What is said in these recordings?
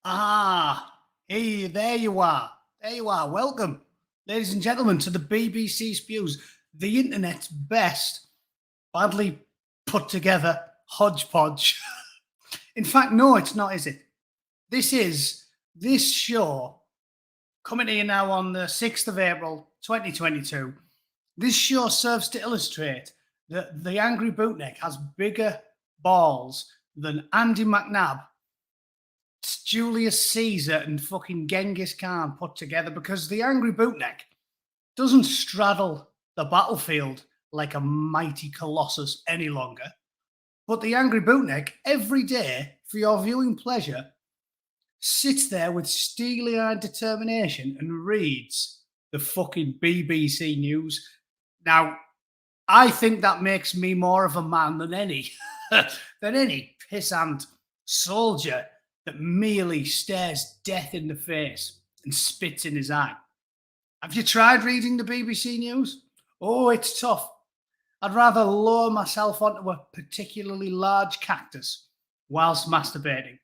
Ah, hey, there you are. There you are. Welcome, ladies and gentlemen, to the BBC Spews, the internet's best, badly put together hodgepodge. In fact, no, it's not, is it? This is this show coming here now on the 6th of April, 2022. This show serves to illustrate that the Angry Bootneck has bigger balls than Andy McNabb, Julius Caesar, and fucking Genghis Khan put together, because the Angry Bootneck doesn't straddle the battlefield like a mighty colossus any longer. But the Angry Bootneck, every day, for your viewing pleasure, sits there with steely-eyed determination and reads the fucking BBC News. Now, I think that makes me more of a man than any pissant soldier that merely stares death in the face and spits in his eye. Have you tried reading the BBC News? Oh, it's tough. I'd rather lower myself onto a particularly large cactus whilst masturbating.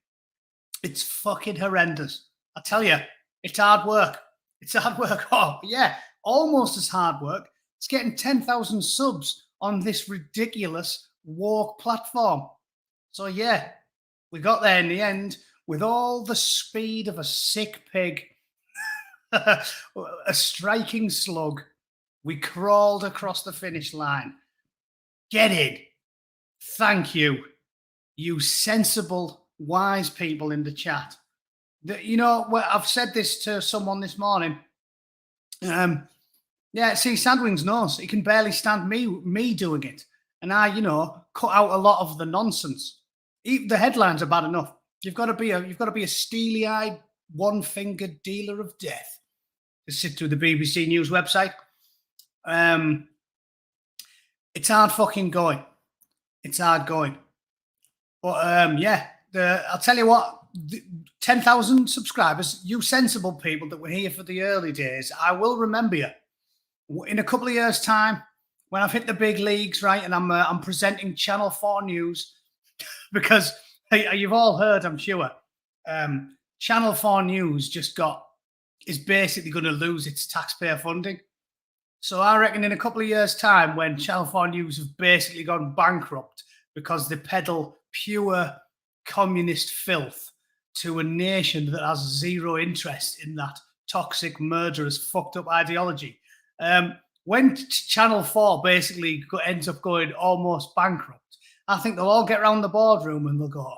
It's fucking horrendous. I tell you, it's hard work. It's hard work. Oh, yeah, almost as hard work. It's getting 10,000 subs on this ridiculous woke platform. So, yeah, we got there in the end with all the speed of a sick pig, a striking slug. We crawled across the finish line. Get in. Thank you, you sensible, wise people in the chat. I've said this to someone this morning. Yeah, see, Sadwings knows he can barely stand me doing it, and I, cut out a lot of the nonsense. Even the headlines are bad enough. You've got to be a steely-eyed, one-fingered dealer of death to sit through the BBC News website. It's hard fucking going. It's hard going. But yeah, I'll tell you what, 10,000 subscribers, you sensible people that were here for the early days, I will remember you. In a couple of years' time, when I've hit the big leagues, right, and I'm presenting Channel 4 News, because you've all heard, I'm sure, Channel 4 News is basically going to lose its taxpayer funding. So I reckon in a couple of years' time, when Channel 4 News have basically gone bankrupt because they peddle pure communist filth to a nation that has zero interest in that toxic, murderous, fucked up ideology. When Channel 4 basically ends up going almost bankrupt, I think they'll all get around the boardroom and they'll go,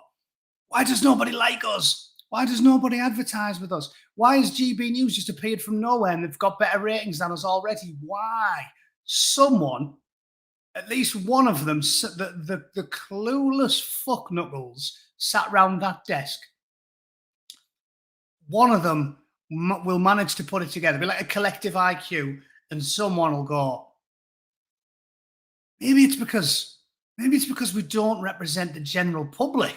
why does nobody like us? Why does nobody advertise with us? Why has GB News just appeared from nowhere and they've got better ratings than us already? Why? Someone, at least one of them, the clueless fuckknuckles sat round that desk, one of them will manage to put it together. It'll be like a collective IQ, and someone will go, maybe it's because we don't represent the general public,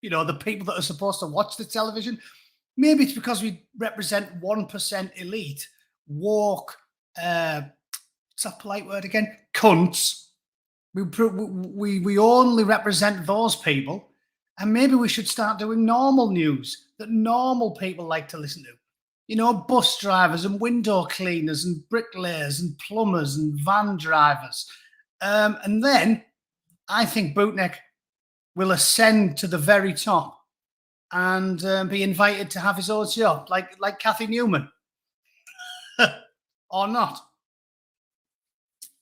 the people that are supposed to watch the television. Maybe it's because we represent 1% elite, woke, what's that polite word again? Cunts. We only represent those people, and maybe we should start doing normal news that normal people like to listen to. Bus drivers and window cleaners and bricklayers and plumbers and van drivers. And then I think Bootneck will ascend to the very top and be invited to have his own show, like Kathy Newman. Or not.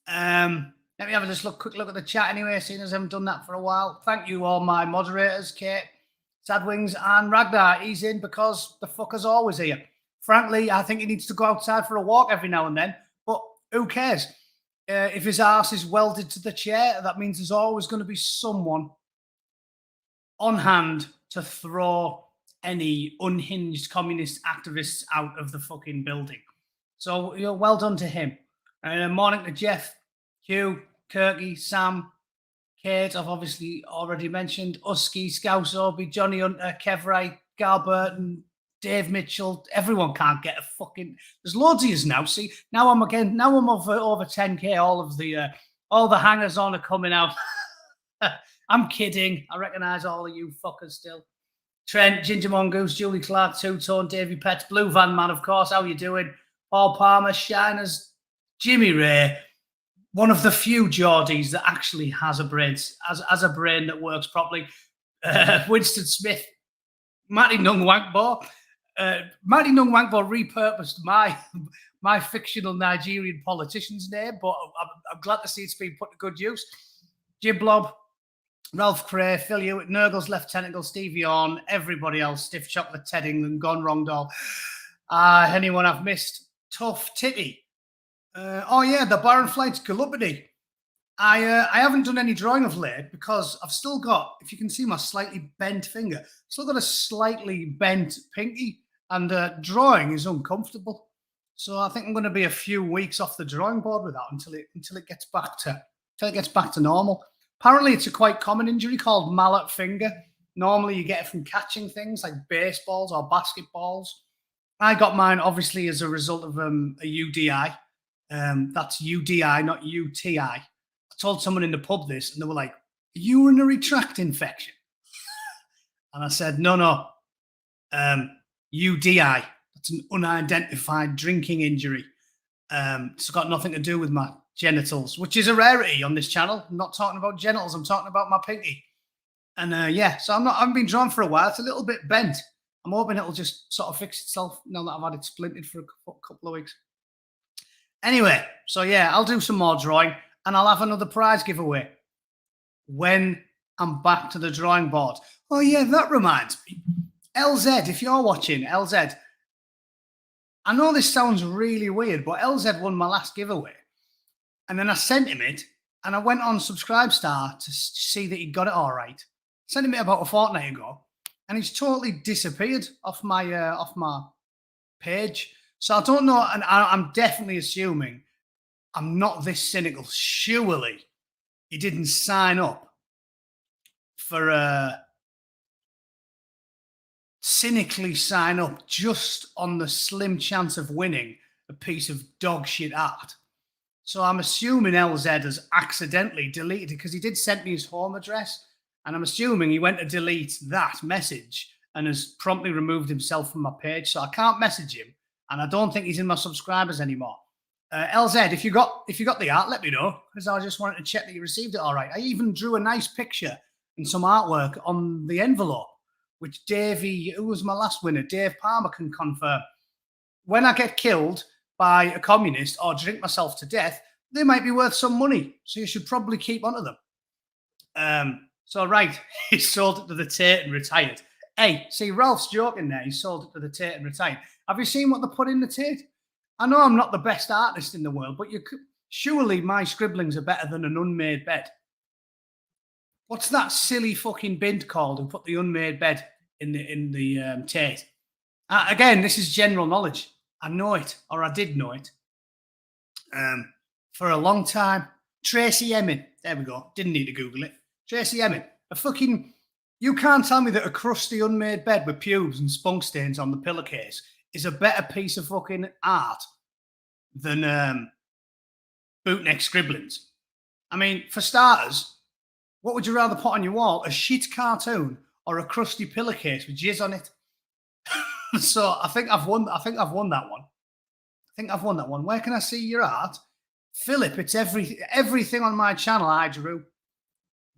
Let me have a quick look at the chat anyway, seeing as I haven't done that for a while. Thank you, all my moderators, Kate, Sadwings, and Ragnar. He's in because the fucker's always here. Frankly, I think he needs to go outside for a walk every now and then, but who cares? If his arse is welded to the chair, that means there's always going to be someone on hand to throw any unhinged communist activists out of the fucking building. So, well done to him. Morning to Jeff, Hugh, Kirky, Sam, Kate, I've obviously already mentioned, Usky, Scouse Obi, Johnny Hunter, Kev Wright, Gal Burton, Dave Mitchell. Everyone can't get a fucking. There's loads of yous now. See, now I'm over 10k. All the hangers on are coming out. I'm kidding. I recognise all of you fuckers still. Trent, Ginger Mongoose, Julie Clark, Two Tone, Davy Pets, Blue Van Man, of course. How you doing? Paul Palmer, Shiners, Jimmy Ray. One of the few Geordies that actually has a brain, has a brain that works properly. Winston Smith, Matty Nung Wankbo. Matty Nung Wankbo repurposed my fictional Nigerian politician's name, but I'm glad to see it's been put to good use. Jim Blob, Ralph Cray, Phil Hewitt, Nurgles, Left Tentacle, Stevie On, everybody else, Stiff Chocolate, Ted England, Gone Wrong Doll. Anyone I've missed? Tough Titty. Oh yeah, the Baron Flight's Culpability. I haven't done any drawing of late because I've still got, if you can see my slightly bent finger, still got a slightly bent pinky, and drawing is uncomfortable. So I think I'm going to be a few weeks off the drawing board with that until it gets back to normal. Apparently, it's a quite common injury called mallet finger. Normally, you get it from catching things like baseballs or basketballs. I got mine obviously as a result of a UDI. That's UDI, not UTI. I told someone in the pub this, and they were like, urinary tract infection. And I said, no, UDI. That's an unidentified drinking injury. It's got nothing to do with my genitals, which is a rarity on this channel. I'm not talking about genitals. I'm talking about my pinky. And yeah, so I haven't been drawn for a while. It's a little bit bent. I'm hoping it'll just sort of fix itself now that I've had it splintered for a couple of weeks. Anyway, so yeah, I'll do some more drawing and I'll have another prize giveaway when I'm back to the drawing board. Oh yeah, that reminds me. LZ, if you're watching, LZ, I know this sounds really weird, but LZ won my last giveaway. And then I sent him it and I went on Subscribestar to see that he got it all right. Sent him it about a fortnight ago and he's totally disappeared off my page. So I don't know, and I'm definitely assuming I'm not this cynical. Surely he didn't sign up for cynically sign up just on the slim chance of winning a piece of dog shit art. So I'm assuming LZ has accidentally deleted it because he did send me his home address, and I'm assuming he went to delete that message and has promptly removed himself from my page. So I can't message him. And I don't think he's in my subscribers anymore. LZ, if you got the art, let me know, because I just wanted to check that you received it all right. I even drew a nice picture and some artwork on the envelope, which Davey, who was my last winner, Dave Palmer, can confirm. When I get killed by a communist or drink myself to death, they might be worth some money. So you should probably keep onto them. So right, he sold it to the Tate and retired. Hey, see, Ralph's joking there. He sold it to the Tate and retired. Have you seen what they put in the Tate? I know I'm not the best artist in the world, but surely my scribblings are better than an unmade bed. What's that silly fucking bint called who put the unmade bed in the Tate? Again, this is general knowledge. I know it, or I did know it, for a long time. Tracy Emin. There we go. Didn't need to Google it. Tracy Emin. You can't tell me that a crusty unmade bed with pubes and spunk stains on the pillowcase is a better piece of fucking art than Bootneck scribblings. I mean, for starters, what would you rather put on your wall? A shit cartoon or a crusty pillowcase with jizz on it? So I think I've won that one. Where can I see your art? Philip, it's everything on my channel I drew,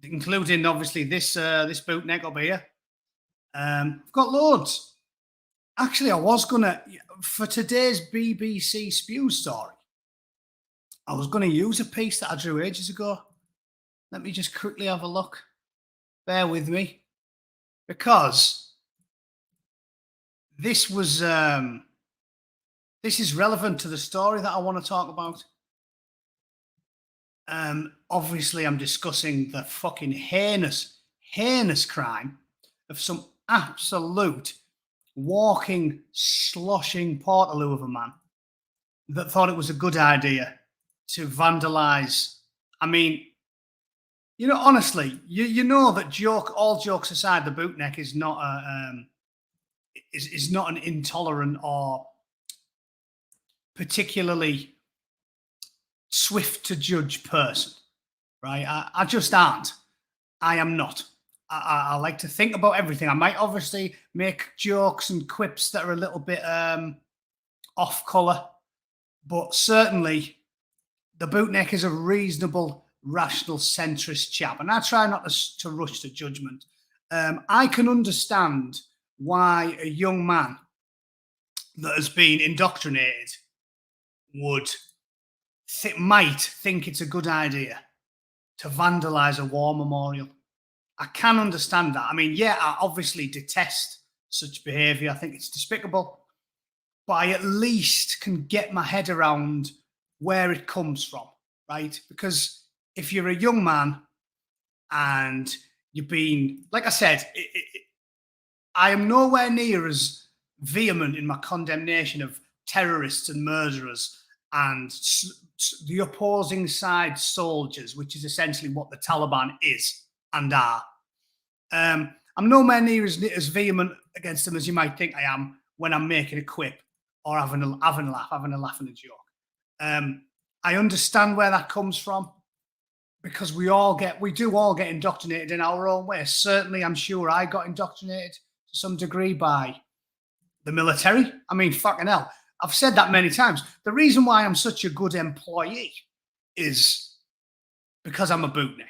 including obviously this Bootneck up here. I've got loads. Actually, I was gonna, for today's BBC Spews story, I was gonna use a piece that I drew ages ago. Let me just quickly have a look. Bear with me, because this was this is relevant to the story that I want to talk about. Obviously, I'm discussing the fucking heinous crime of some absolute walking, sloshing Portaloo of a man that thought it was a good idea to vandalize. I mean, you know, honestly, you know that all jokes aside, the Bootneck is not is not an intolerant or particularly swift to judge person, right? I just aren't. I am not. I like to think about everything. I might obviously make jokes and quips that are a little bit off color, but certainly the Bootneck is a reasonable, rational, centrist chap, and I try not to rush to judgment. I can understand why a young man that has been indoctrinated might think it's a good idea to vandalize a war memorial. I can understand that. I mean, yeah, I obviously detest such behavior. I think it's despicable, but I at least can get my head around where it comes from, right? Because if you're a young man and you've been, like I said, I am nowhere near as vehement in my condemnation of terrorists and murderers and the opposing side soldiers, which is essentially what the Taliban is and are. I'm nowhere near as vehement against them as you might think I am when I'm making a quip or having a laugh and a joke. I understand where that comes from because we do all get indoctrinated in our own way. Certainly, I'm sure I got indoctrinated to some degree by the military. I mean, fucking hell. I've said that many times. The reason why I'm such a good employee is because I'm a bootneck.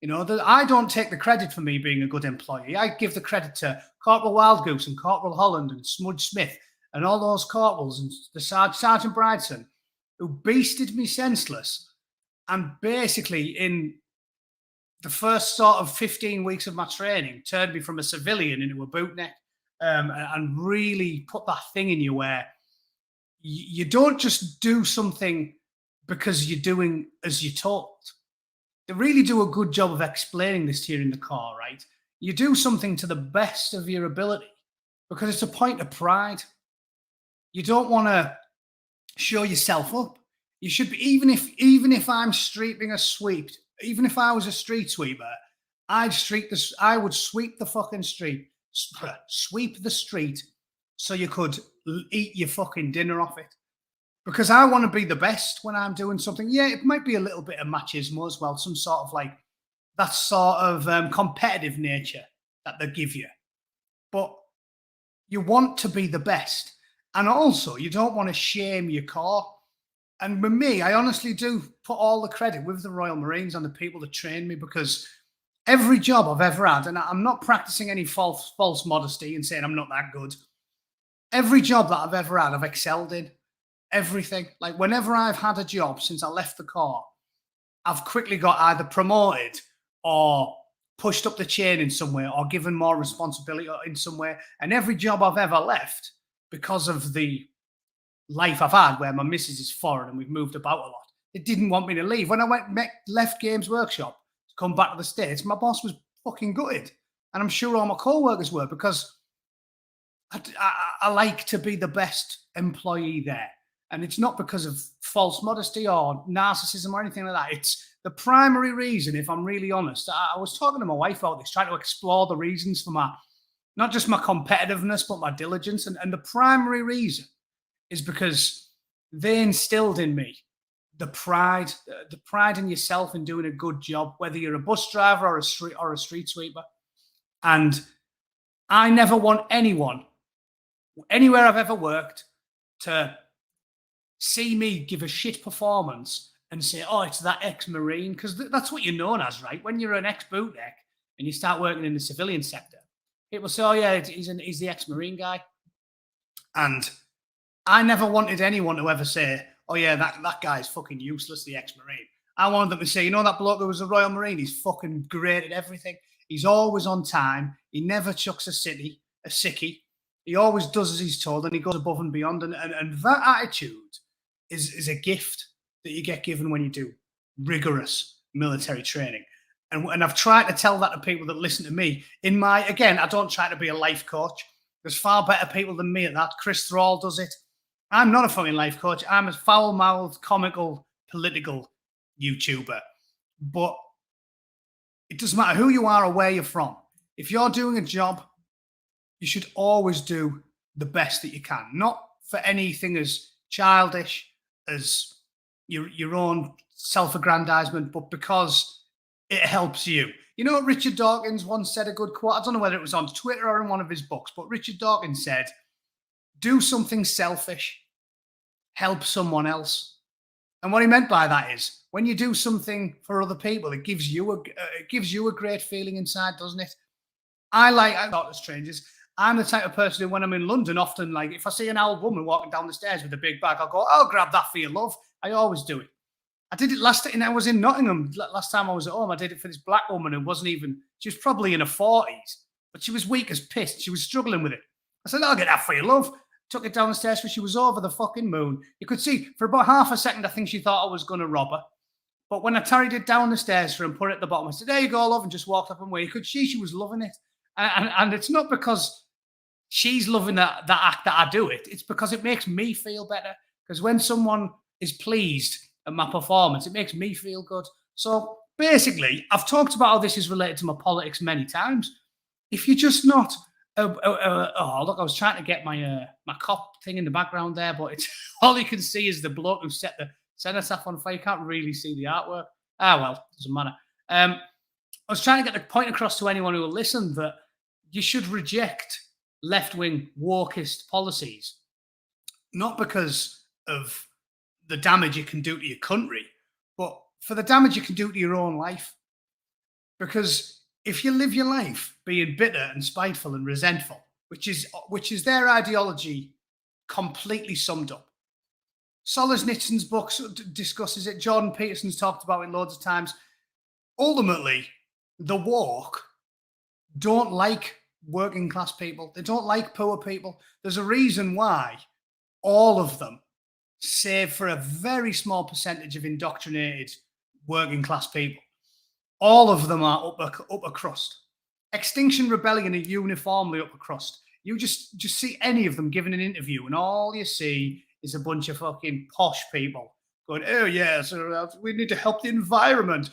You know, I don't take the credit for me being a good employee. I give the credit to Corporal Wildgoose and Corporal Holland and Smudge Smith and all those corporals and the Sergeant Bridson who beasted me senseless. And basically, in the first sort of 15 weeks of my training, turned me from a civilian into a bootneck and really put that thing in you where you don't just do something because you're doing as you're told. They really do a good job of explaining this to you in the car, right? You do something to the best of your ability because it's a point of pride. You don't want to show yourself up. You should be, even if I'm streeping a sweep, even if I was a street sweeper, I would sweep the fucking street, sweep the street so you could eat your fucking dinner off it. Because I want to be the best when I'm doing something. Yeah, it might be a little bit of machismo as well, some sort of like that sort of competitive nature that they give you. But you want to be the best. And also, you don't want to shame your corps. And with me, I honestly do put all the credit with the Royal Marines and the people that train me because every job I've ever had, and I'm not practicing any false modesty and saying I'm not that good. Every job that I've ever had, I've excelled in. Everything. Like whenever I've had a job since I left the corps, I've quickly got either promoted or pushed up the chain in some way or given more responsibility in some way. And every job I've ever left, because of the life I've had where my missus is foreign and we've moved about a lot, it didn't want me to leave. When I left Games Workshop to come back to the States, my boss was fucking gutted. And I'm sure all my co-workers were because I like to be the best employee there. And it's not because of false modesty or narcissism or anything like that. It's the primary reason, if I'm really honest. I was talking to my wife about this, trying to explore the reasons for not just my competitiveness, but my diligence. And the primary reason is because they instilled in me the pride in yourself in doing a good job, whether you're a bus driver or a street sweeper. And I never want anyone, anywhere I've ever worked, to see me give a shit performance and say, oh, it's that ex-Marine, because that's what you're known as, right? When you're an ex-bootneck and you start working in the civilian sector, people say, oh, yeah, he's the ex-Marine guy. And I never wanted anyone to ever say, oh, yeah, that guy's fucking useless, the ex-Marine. I wanted them to say, you know that bloke who was a Royal Marine? He's fucking great at everything. He's always on time. He never chucks a sickie. He always does as he's told and he goes above and beyond. And that attitude is a gift that you get given when you do rigorous military training. And I've tried to tell that to people that listen to me. Again, I don't try to be a life coach. There's far better people than me at that. Chris Thrall does it. I'm not a fucking life coach. I'm a foul-mouthed, comical, political YouTuber. But it doesn't matter who you are or where you're from. If you're doing a job, you should always do the best that you can. Not for anything as childish as your own self-aggrandizement, but because it helps you. You know, Richard Dawkins once said a good quote. I don't know whether it was on Twitter or in one of his books, but Richard Dawkins said, do something selfish, help someone else. And what he meant by that is, when you do something for other people, it gives you a great feeling inside, doesn't it? I talk to strangers. I'm the type of person who, when I'm in London, often, like, if I see an old woman walking down the stairs with a big bag, I'll go, "Oh, grab that for your love." I always do it. I did it last time I was in Nottingham. Last time I was at home, I did it for this black woman who wasn't even, she was probably in her 40s, but she was weak as piss. She was struggling with it. I said, "I'll get that for your love." Took it down the stairs, but she was over the fucking moon. You could see for about half a second, I think she thought I was going to rob her. But when I carried it down the stairs for her and put it at the bottom, I said, "There you go, love," and just walked up and away. You could see she was loving it. And it's not because she's loving that act that I do it. It's because it makes me feel better. Because when someone is pleased at my performance, it makes me feel good. So basically, I've talked about how this is related to my politics many times. If you're just not, oh look, I was trying to get my my cop thing in the background there, but it's all you can see is the bloke who set the cenotaph on fire. You can't really see the artwork. Ah, well, doesn't matter. I was trying to get the point across to anyone who will listen that you should reject left-wing wokeist policies, not because of the damage it can do to your country, but for the damage it can do to your own life. Because if you live your life being bitter and spiteful and resentful, which is their ideology completely summed up. Solzhenitsyn's book discusses it. Jordan Peterson's talked about it loads of times. Ultimately, the woke don't like working class people. They don't like poor people. There's a reason why all of them, save for a very small percentage of indoctrinated working class people, all of them are upper crust. Extinction Rebellion are uniformly upper crust. You just see any of them giving an interview, and all you see is a bunch of fucking posh people going, "Oh yeah, so we need to help the environment."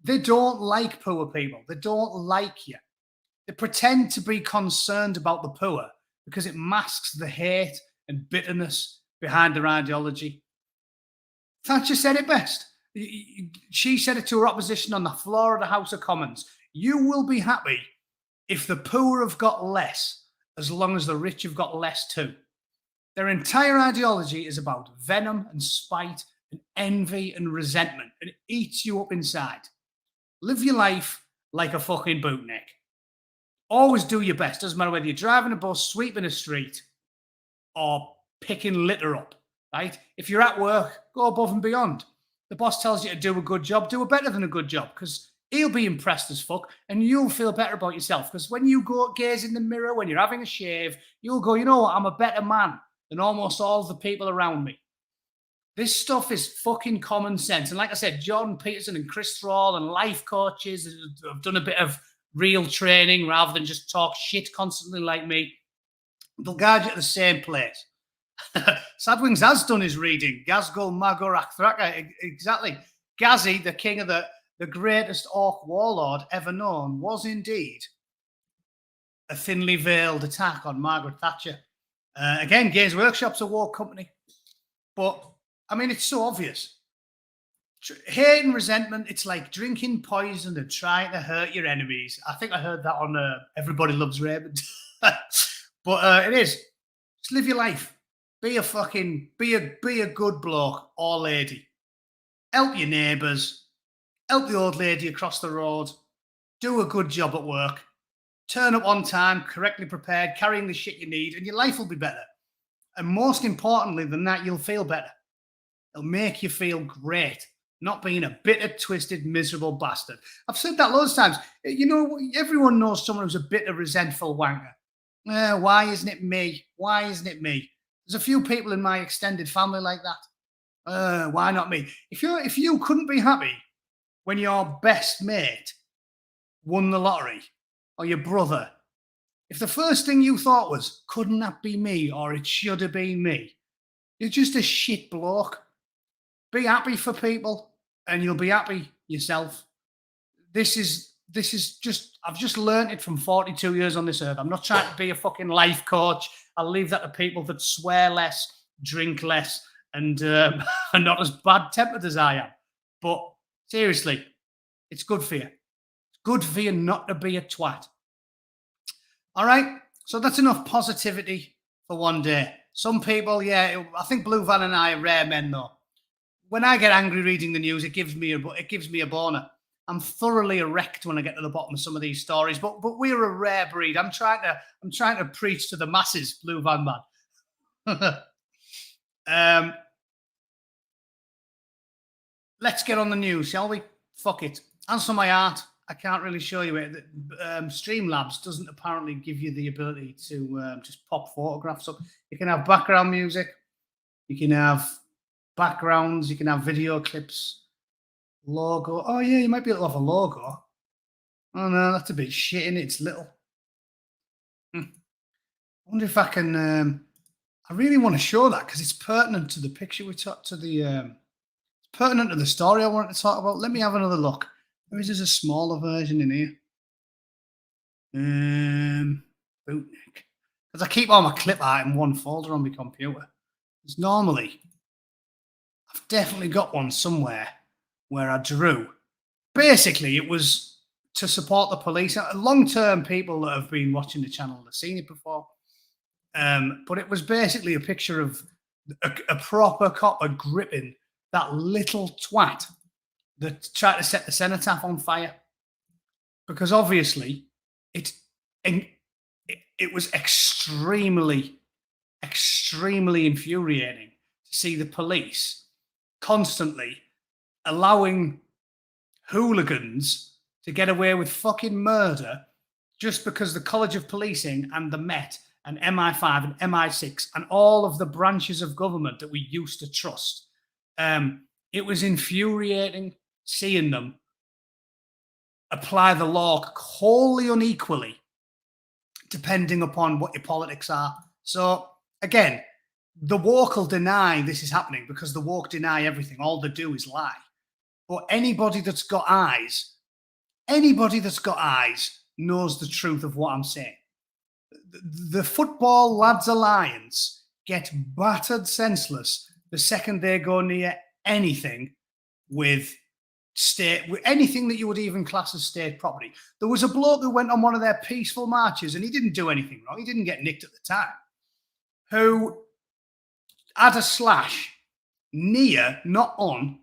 They don't like poor people. They don't like you. They pretend to be concerned about the poor because it masks the hate and bitterness behind their ideology. Thatcher said it best. She said it to her opposition on the floor of the House of Commons. You will be happy if the poor have got less, as long as the rich have got less too. Their entire ideology is about venom and spite and envy and resentment, and it eats you up inside. Live your life like a fucking bootneck. Always do your best. Doesn't matter whether you're driving a bus, sweeping a street, or picking litter up, right? If you're at work, go above and beyond. The boss tells you to do a good job, do it better than a good job, because he'll be impressed as fuck and you'll feel better about yourself. Because when you go gaze in the mirror, when you're having a shave, you'll go, "You know what? I'm a better man than almost all the people around me." This stuff is fucking common sense. And like I said, Jordan Peterson and Chris Thrall and life coaches have done a bit of real training rather than just talk shit constantly like me. They'll guide you to the same place. Sadwings has done his reading. Gazgul Magorak Thraka, exactly. Ghazi, the king of the greatest orc warlord ever known, was indeed a thinly veiled attack on Margaret Thatcher. Again, Games Workshop's a war company. But, I mean, it's so obvious. Hate and resentment, it's like drinking poison and trying to hurt your enemies. I think I heard that on Everybody Loves Raymond. But it is. Just live your life. Be a good bloke or lady. Help your neighbours. Help the old lady across the road. Do a good job at work. Turn up on time, correctly prepared, carrying the shit you need, and your life will be better. And most importantly than that, you'll feel better. It'll make you feel great, not being a bitter, twisted, miserable bastard. I've said that loads of times. You know, everyone knows someone who's a bitter, resentful wanker. Why isn't it me? Why isn't it me? There's a few people in my extended family like that. Why not me? If you couldn't be happy when your best mate won the lottery, or your brother, if the first thing you thought was, couldn't that be me, or it should have been me, you're just a shit bloke. Be happy for people and you'll be happy yourself. This is just, I've just learned it from 42 years on this earth. I'm not trying to be a fucking life coach. I'll leave that to people that swear less, drink less, and are not as bad tempered as I am. But seriously, it's good for you. It's good for you not to be a twat. All right. So that's enough positivity for one day. Some people, yeah, I think Blue Van and I are rare men though. When I get angry reading the news, it gives me a boner. I'm thoroughly erect when I get to the bottom of some of these stories, but we're a rare breed. I'm trying to preach to the masses, Blue Van Man. Let's get on the news, shall we? Fuck it. Answer my art. I can't really show you it. Streamlabs doesn't apparently give you the ability to just pop photographs up. You can have background music. You can have backgrounds. You can have video clips. Logo. Oh, yeah, you might be able to have a logo. Oh, no, that's a bit shit, innit? It's little. I wonder if I can... I really want to show that because it's pertinent to the picture we talked to the... pertinent to the story I wanted to talk about. Let me have another look. Maybe there's a smaller version in here. Bootneck. Because I keep all my clip art in one folder on my computer. It's normally, I've definitely got one somewhere where I drew. Basically, it was to support the police. Long-term people that have been watching the channel have seen it before. But it was basically a picture of a proper copper gripping that little twat that tried to set the cenotaph on fire. Because obviously it was extremely infuriating to see the police constantly allowing hooligans to get away with fucking murder just because the College of Policing and the Met and MI5 and MI6 and all of the branches of government that we used to trust. It was infuriating seeing them apply the law wholly unequally, depending upon what your politics are. So, again, the woke will deny this is happening because the woke deny everything. All they do is lie. But anybody that's got eyes knows the truth of what I'm saying. The Football Lads Alliance get battered senseless the second they go near anything with anything that you would even class as state property. There was a bloke who went on one of their peaceful marches and he didn't do anything wrong. He didn't get nicked at the time. Who had a slash near, not on,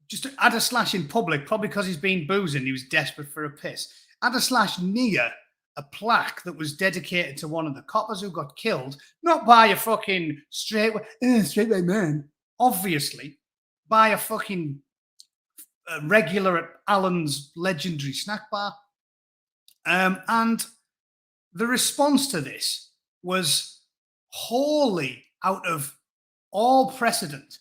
just had a slash in public, probably because he's been boozing. He was desperate for a piss. Had a slash near a plaque that was dedicated to one of the coppers who got killed, not by a fucking straightway man, obviously, by a fucking regular at Allen's legendary snack bar. And the response to this was wholly out of all precedent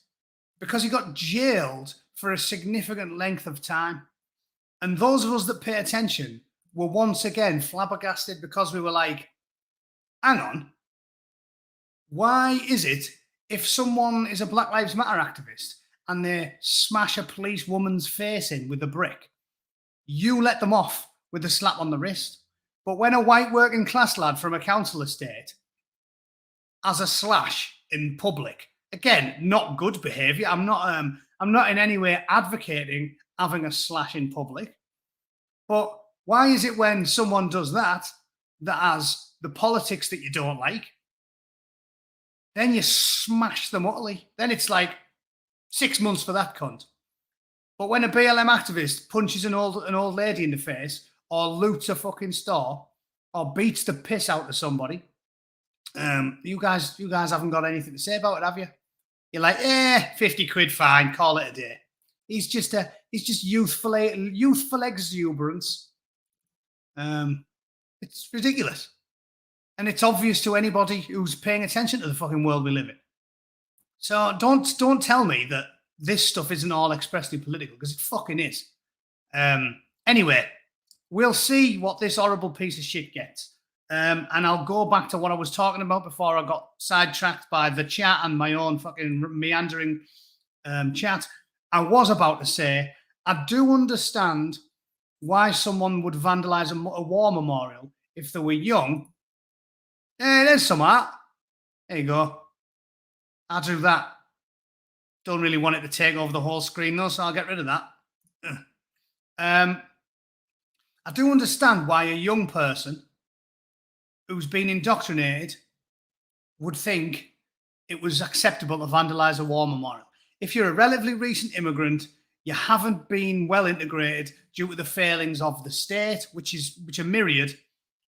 because he got jailed for a significant length of time. And those of us that pay attention were once again flabbergasted because we were like, hang on, why is it if someone is a Black Lives Matter activist and they smash a police woman's face in with a brick, you let them off with a slap on the wrist? But when a white working class lad from a council estate has a slash in public, again, not good behaviour. I'm not in any way advocating having a slash in public. But why is it when someone does that has the politics that you don't like, then you smash them utterly? Then it's like 6 months for that cunt. But when a BLM activist punches an old lady in the face, or loots a fucking store, or beats the piss out of somebody, you guys haven't got anything to say about it, have you? You're like, 50 quid fine, call it a day. He's just youthful exuberance. It's ridiculous. And it's obvious to anybody who's paying attention to the fucking world we live in. So don't tell me that this stuff isn't all expressly political, because it fucking is. Anyway, we'll see what this horrible piece of shit gets. And I'll go back to what I was talking about before I got sidetracked by the chat and my own fucking meandering chat. I was about to say, I do understand why someone would vandalize a war memorial if they were young. Hey, there's some art. There you go. I'll do that. Don't really want it to take over the whole screen though, so I'll get rid of that. I do understand why a young person who's been indoctrinated would think it was acceptable to vandalise a war memorial. If you're a relatively recent immigrant, you haven't been well integrated due to the failings of the state, which are myriad,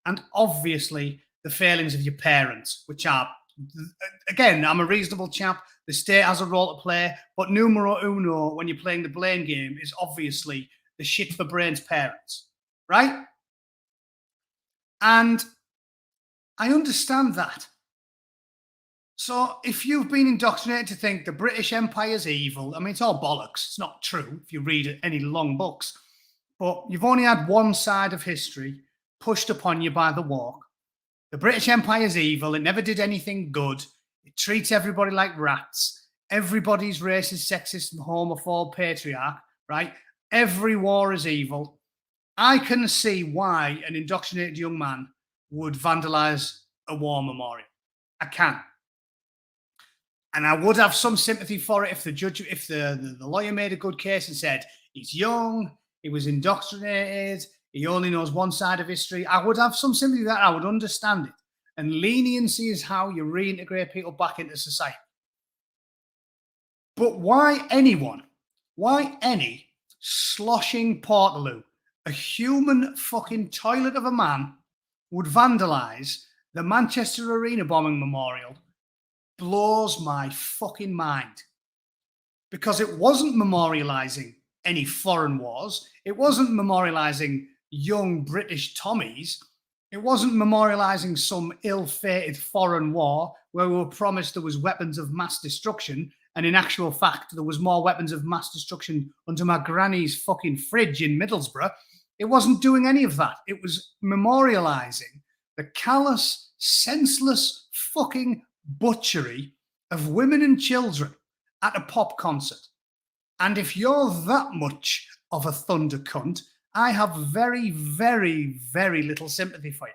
and obviously the failings of your parents, which are, again, I'm a reasonable chap. The state has a role to play, but numero uno when you're playing the blame game is obviously the shit for brains parents, right? And I understand that. So if you've been indoctrinated to think the British Empire is evil, I mean, it's all bollocks. It's not true if you read any long books. But you've only had one side of history pushed upon you by the war. The British Empire is evil. It never did anything good. It treats everybody like rats. Everybody's racist, sexist, and homophobe patriarch, right? Every war is evil. I can see why an indoctrinated young man would vandalise a war memorial. I can. And I would have some sympathy for it if the judge, if the lawyer made a good case and said, he's young, he was indoctrinated, he only knows one side of history. I would have some sympathy that I would understand it. And leniency is how you reintegrate people back into society. But why any sloshing portaloo, a human fucking toilet of a man, would vandalise the Manchester Arena bombing memorial blows my fucking mind. Because it wasn't memorialising any foreign wars. It wasn't memorialising young British Tommies. It wasn't memorialising some ill-fated foreign war where we were promised there was weapons of mass destruction, and in actual fact, there was more weapons of mass destruction under my granny's fucking fridge in Middlesbrough. It wasn't doing any of that. It was memorialising the callous, senseless fucking butchery of women and children at a pop concert. And if you're that much of a thunder cunt, I have very, very, very little sympathy for you.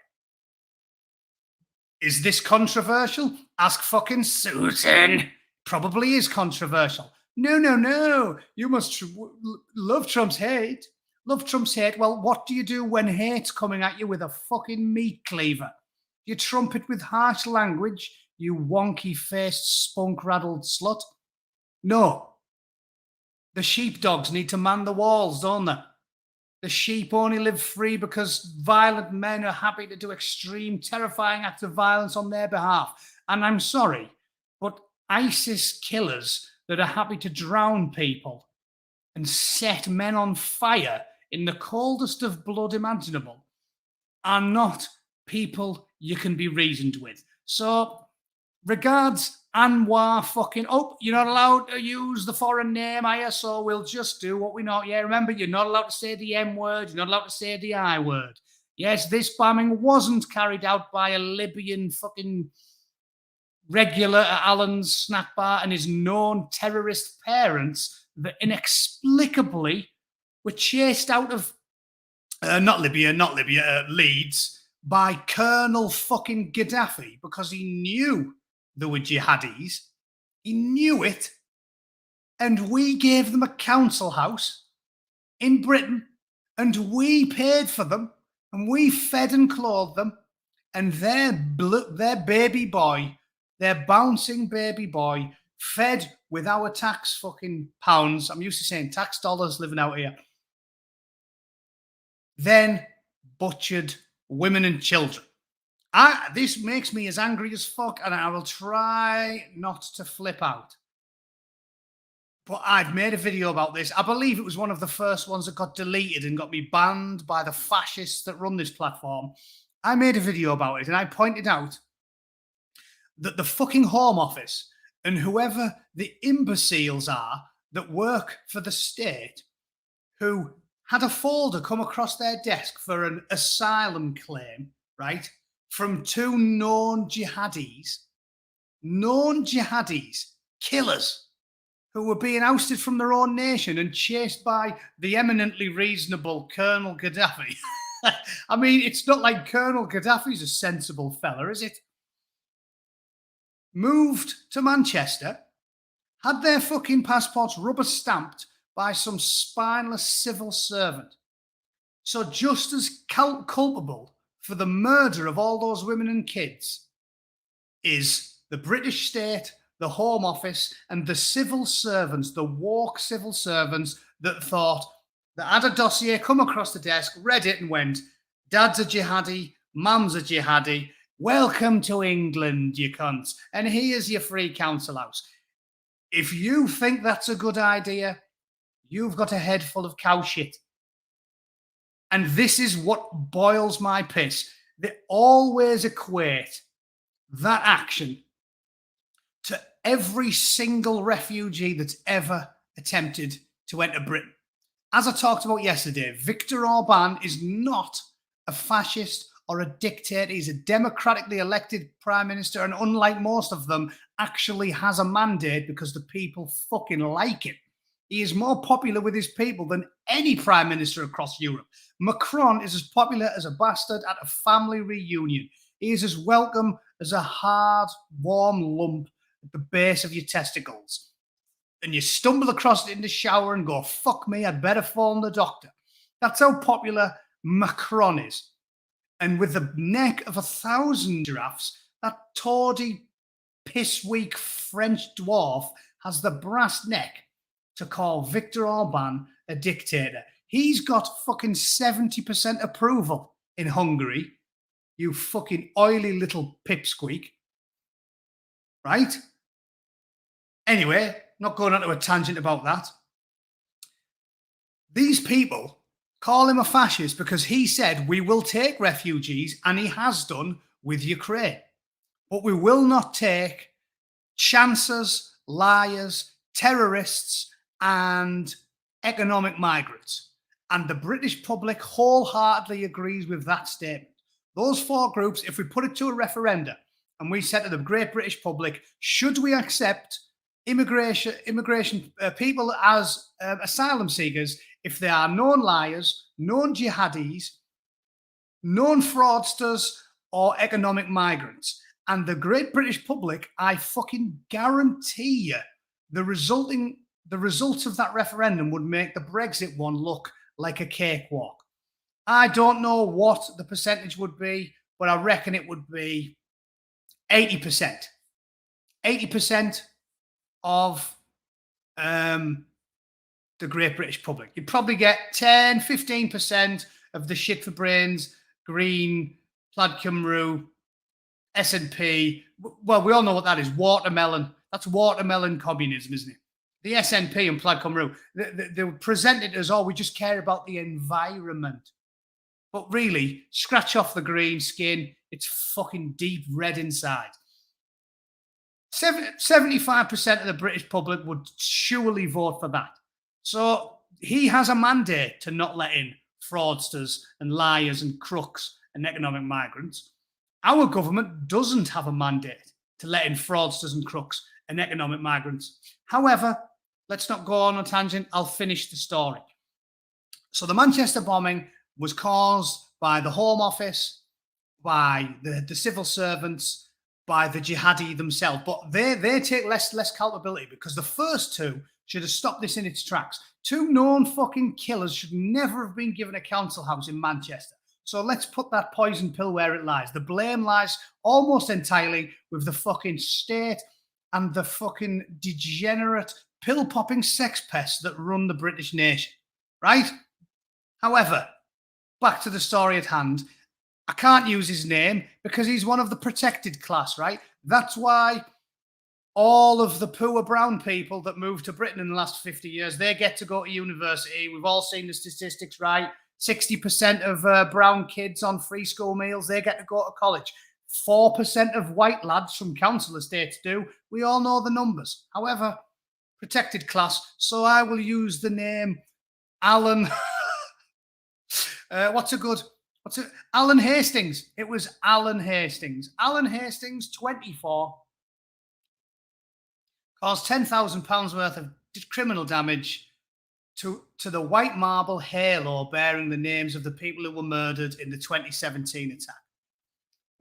Is this controversial? Ask fucking Susan. Probably is controversial. No. You must love Trump's hate. Love Trump's hate. Well, what do you do when hate's coming at you with a fucking meat cleaver? You trumpet with harsh language, you wonky-faced, spunk-raddled slut? No. The sheepdogs need to man the walls, don't they? The sheep only live free because violent men are happy to do extreme, terrifying acts of violence on their behalf. And I'm sorry, but ISIS killers that are happy to drown people and set men on fire in the coldest of blood imaginable are not people you can be reasoned with. So, regards, Anwar fucking, oh, you're not allowed to use the foreign name, are you? So we'll just do what we know. Yeah, remember, you're not allowed to say the M word, you're not allowed to say the I word. Yes, this bombing wasn't carried out by a Libyan fucking regular at Allen's snack bar and his known terrorist parents that inexplicably were chased out of, Leeds, by Colonel fucking Gaddafi because he knew there were jihadis. He knew it. And we gave them a council house in Britain and we paid for them and we fed and clothed them. And their baby boy, their bouncing baby boy, fed with our tax fucking pounds. I'm used to saying tax dollars living out here. Then butchered women and children. This makes me as angry as fuck, and I will try not to flip out. But I've made a video about this. I believe it was one of the first ones that got deleted and got me banned by the fascists that run this platform. I made a video about it, and I pointed out that the fucking Home Office and whoever the imbeciles are that work for the state who had a folder come across their desk for an asylum claim, right, from two known jihadis, killers, who were being ousted from their own nation and chased by the eminently reasonable Colonel Gaddafi. I mean, it's not like Colonel Gaddafi's a sensible fella, is it? Moved to Manchester, had their fucking passports rubber stamped by some spineless civil servant, So just as culpable for the murder of all those women and kids is the British state, the Home Office, and the civil servants, the woke civil servants that thought, that had a dossier come across the desk, read it and went, Dad's a jihadi, Mum's a jihadi, welcome to England, you cunts, and here's your free council house. If you think that's a good idea, you've got a head full of cow shit. And this is what boils my piss. They always equate that action to every single refugee that's ever attempted to enter Britain. As I talked about yesterday, Viktor Orban is not a fascist or a dictator. He's a democratically elected prime minister, and unlike most of them, actually has a mandate because the people fucking like him. He is more popular with his people than any prime minister across Europe. Macron is as popular as a bastard at a family reunion. He is as welcome as a hard, warm lump at the base of your testicles. And you stumble across it in the shower and go, fuck me, I'd better phone the doctor. That's how popular Macron is. And with the neck of 1,000 giraffes, that tawdy, piss-weak French dwarf has the brass neck to call Viktor Orban a dictator. He's got fucking 70% approval in Hungary, you fucking oily little pipsqueak. Right? Anyway, not going on to a tangent about that. These people call him a fascist because he said we will take refugees, and he has done with Ukraine. But we will not take chancers, liars, terrorists, and economic migrants. And the British public wholeheartedly agrees with that statement. Those four groups, if we put it to a referendum and we said to the great British public, should we accept immigration people as asylum seekers if they are known liars, known jihadis, known fraudsters, or economic migrants? And the great British public, I fucking guarantee you, the results of that referendum would make the Brexit one look like a cakewalk. I don't know what the percentage would be, but I reckon it would be 80%. 80% of the great British public. You'd probably get 10, 15% of the shit for brains, Green, Plaid Cymru, SNP. Well, we all know what that is. Watermelon. That's watermelon communism, isn't it? The SNP and Plaid Cymru, they present it as, oh, we just care about the environment. But really, scratch off the green skin, it's fucking deep red inside. 75% of the British public would surely vote for that. So he has a mandate to not let in fraudsters and liars and crooks and economic migrants. Our government doesn't have a mandate to let in fraudsters and crooks and economic migrants. However, let's not go on a tangent. I'll finish the story. So the Manchester bombing was caused by the Home Office, by the civil servants, by the jihadi themselves. But they take less culpability because the first two should have stopped this in its tracks. Two known fucking killers should never have been given a council house in Manchester. So let's put that poison pill where it lies. The blame lies almost entirely with the fucking state and the fucking degenerate pill-popping sex pests that run the British nation, right? However, back to the story at hand. I can't use his name because he's one of the protected class, right? That's why all of the poor brown people that moved to Britain in the last 50 years, they get to go to university. We've all seen the statistics, right? 60% of brown kids on free school meals, they get to go to college. 4% of white lads from council estates do. We all know the numbers. However, protected class, so I will use the name Alan. Alan Hastings. It was Alan Hastings. Alan Hastings, 24, caused £10,000 worth of criminal damage to the white marble halo bearing the names of the people who were murdered in the 2017 attack.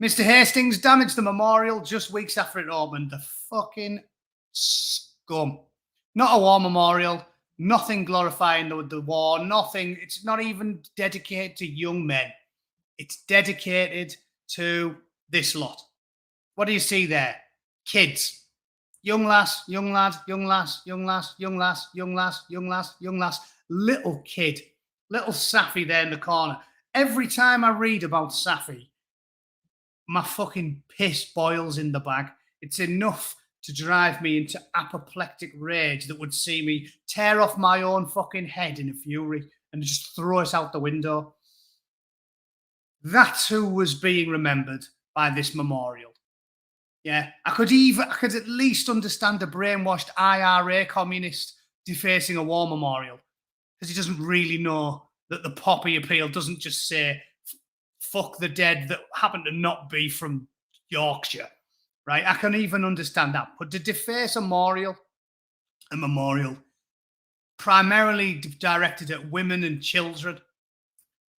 Mr. Hastings damaged the memorial just weeks after it opened. The fucking scum. Not a war memorial, Nothing glorifying the war, nothing. It's not even dedicated to young men. It's dedicated to this lot. What do you see there? Kids. Young lass, young lad, young lass, young lass, young lass, young lass, young lass, young lass. Little kid. Little Safi there in the corner. Every time I read about Safi, my fucking piss boils in the bag. It's enough to drive me into apoplectic rage that would see me tear off my own fucking head in a fury and just throw it out the window. That's who was being remembered by this memorial. Yeah, I could at least understand a brainwashed IRA communist defacing a war memorial, because he doesn't really know that the poppy appeal doesn't just say fuck the dead that happen to not be from Yorkshire, right? I can even understand that. But to deface a memorial primarily directed at women and children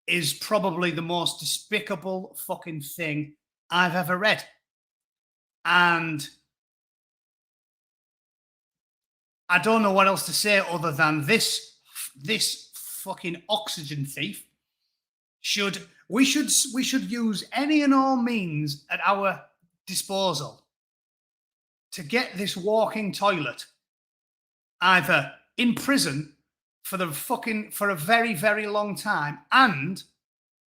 is probably the most despicable fucking thing I've ever read. And I don't know what else to say other than this fucking oxygen thief we should use any and all means at our disposal to get this walking toilet either in prison for a very, very long time, and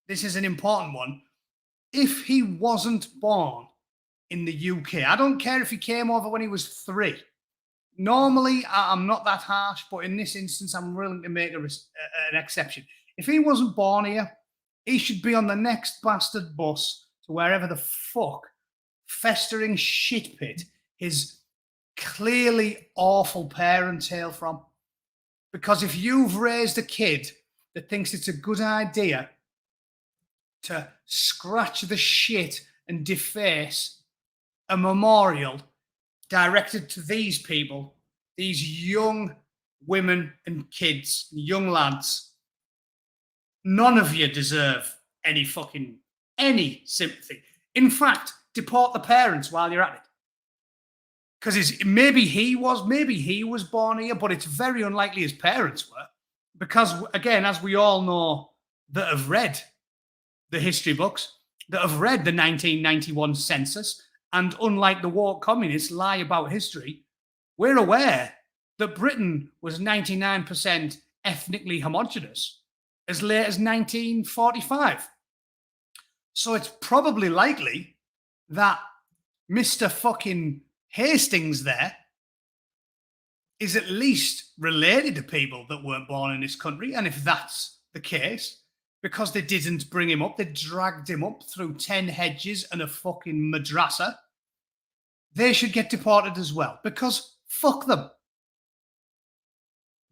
this is an important one, if he wasn't born in the UK. I don't care if he came over when he was 3. Normally, I'm not that harsh, but in this instance, I'm willing to make an exception. If he wasn't born here, he should be on the next bastard bus to wherever the fuck festering shit pit his clearly awful parents hail from. Because if you've raised a kid that thinks it's a good idea to scratch the shit and deface a memorial directed to these people, these young women and kids, young lads, none of you deserve any sympathy. In fact, deport the parents while you're at it. Because maybe he was born here, but it's very unlikely his parents were. Because, again, as we all know that have read the history books, that have read the 1991 census, and unlike the woke communists lie about history, we're aware that Britain was 99% ethnically homogenous as late as 1945. So it's probably likely that Mr. fucking Hastings there is at least related to people that weren't born in this country. And if that's the case, because they didn't bring him up, they dragged him up through 10 hedges and a fucking madrasa, they should get deported as well, because fuck them.